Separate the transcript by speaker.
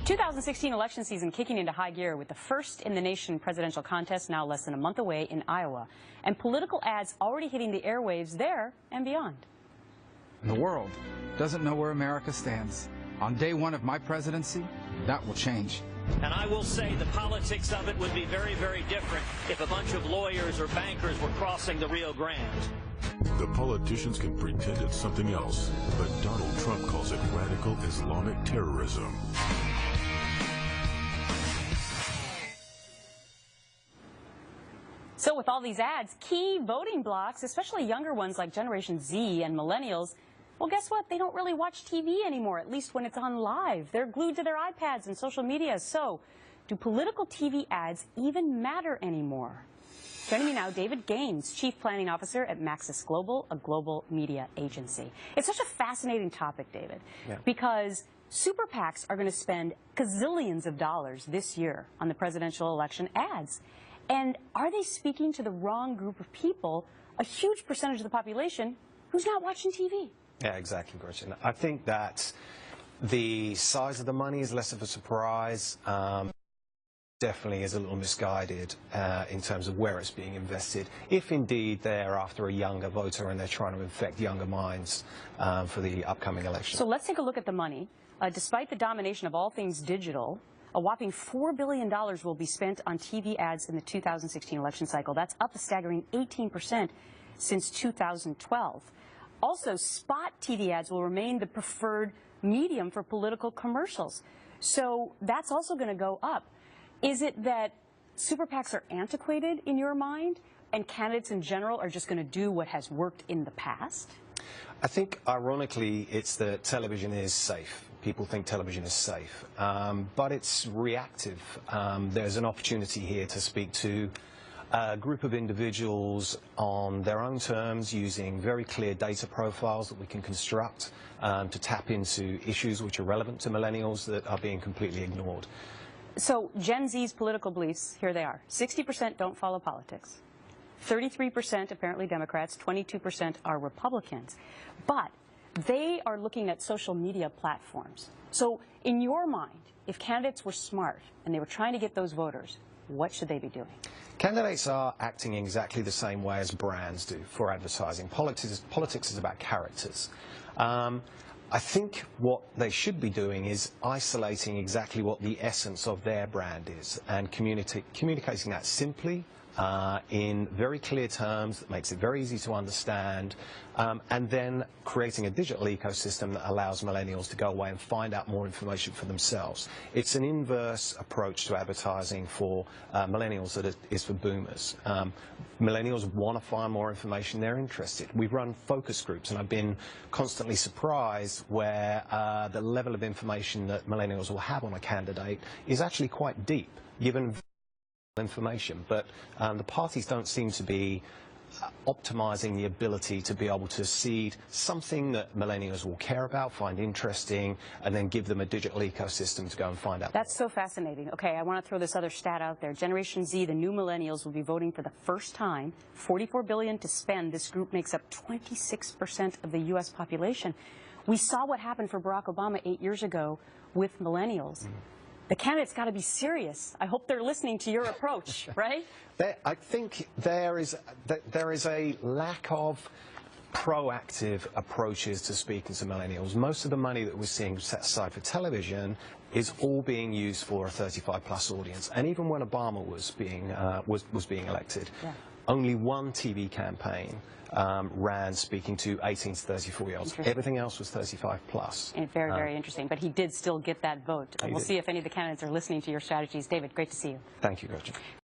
Speaker 1: 2016 election season kicking into high gear with the first-in-the-nation presidential contest now less than a month away in Iowa, and political ads already hitting the airwaves there and beyond.
Speaker 2: The world doesn't know where America stands. On day one of my presidency, that will change.
Speaker 3: And I will say the politics of it would be very, very different if a bunch of lawyers or bankers were crossing the Rio Grande.
Speaker 4: The politicians can pretend it's something else, but Donald Trump calls it radical Islamic terrorism.
Speaker 1: So with all these ads, key voting blocs, especially younger ones like Generation Z and millennials, well, guess what? They don't really watch TV anymore, at least when it's on live. They're glued to their iPads and social media. So do political TV ads even matter anymore? Joining me now, David Gaines, Chief Planning Officer at Maxis Global, a global media agency. It's such a fascinating topic, David, because super PACs are going to spend gazillions of dollars this year on the presidential election ads. And are they speaking to the wrong group of people, a huge percentage of the population who's not watching TV?
Speaker 5: Yeah, exactly, Gretchen. I think that the size of the money is less of a surprise. Definitely is a little misguided in terms of where it's being invested, if indeed they're after a younger voter and they're trying to infect younger minds for the upcoming election.
Speaker 1: So let's take a look at the money. Despite the domination of all things digital, a whopping $4 billion will be spent on TV ads in the 2016 election cycle. That's up a staggering 18% since 2012. Also, spot TV ads will remain the preferred medium for political commercials. So that's also going to go up. Is it that super PACs are antiquated in your mind and candidates in general are just going to do what has worked in the past?
Speaker 5: I think, ironically, it's that television is safe. People think television is safe, but it's reactive. There's an opportunity here to speak to a group of individuals on their own terms using very clear data profiles that we can construct to tap into issues which are relevant to millennials that are being completely ignored.
Speaker 1: So Gen Z's political beliefs, here they are. 60% don't follow politics. 33% apparently Democrats, 22% are Republicans. But they are looking at social media platforms. So in your mind, if candidates were smart and they were trying to get those voters, what should they be doing?
Speaker 5: Candidates are acting exactly the same way as brands do for advertising. Politics is about characters. I think what they should be doing is isolating exactly what the essence of their brand is and communicating that simply in very clear terms that makes it very easy to understand, and then creating a digital ecosystem that allows millennials to go away and find out more information for themselves. It's an inverse approach to advertising for millennials that is for boomers. Millennials want to find more information, they're interested. We've run focus groups and I've been constantly surprised where the level of information that millennials will have on a candidate is actually quite deep, given information, but the parties don't seem to be optimizing the ability to be able to seed something that millennials will care about, find interesting, and then give them a digital ecosystem to go and find out.
Speaker 1: That's so fascinating. Okay, I want to throw this other stat out there. Generation Z, the new millennials, will be voting for the first time. $44 billion to spend. This group makes up 26% of the U.S. population. We saw what happened for Barack Obama 8 years ago with millennials. The candidate's got to be serious. I hope they're listening to your approach, right?
Speaker 5: I think there is a lack of proactive approaches to speaking to millennials. Most of the money that we're seeing set aside for television is all being used for a 35-plus audience. And even when Obama was being elected, only one TV campaign ran speaking to 18 to 34-year-olds. Everything else was 35-plus.
Speaker 1: And very, very interesting. But he did still get that vote. We'll see if any of the candidates are listening to your strategies. David, great to see you.
Speaker 5: Thank you, Gretchen.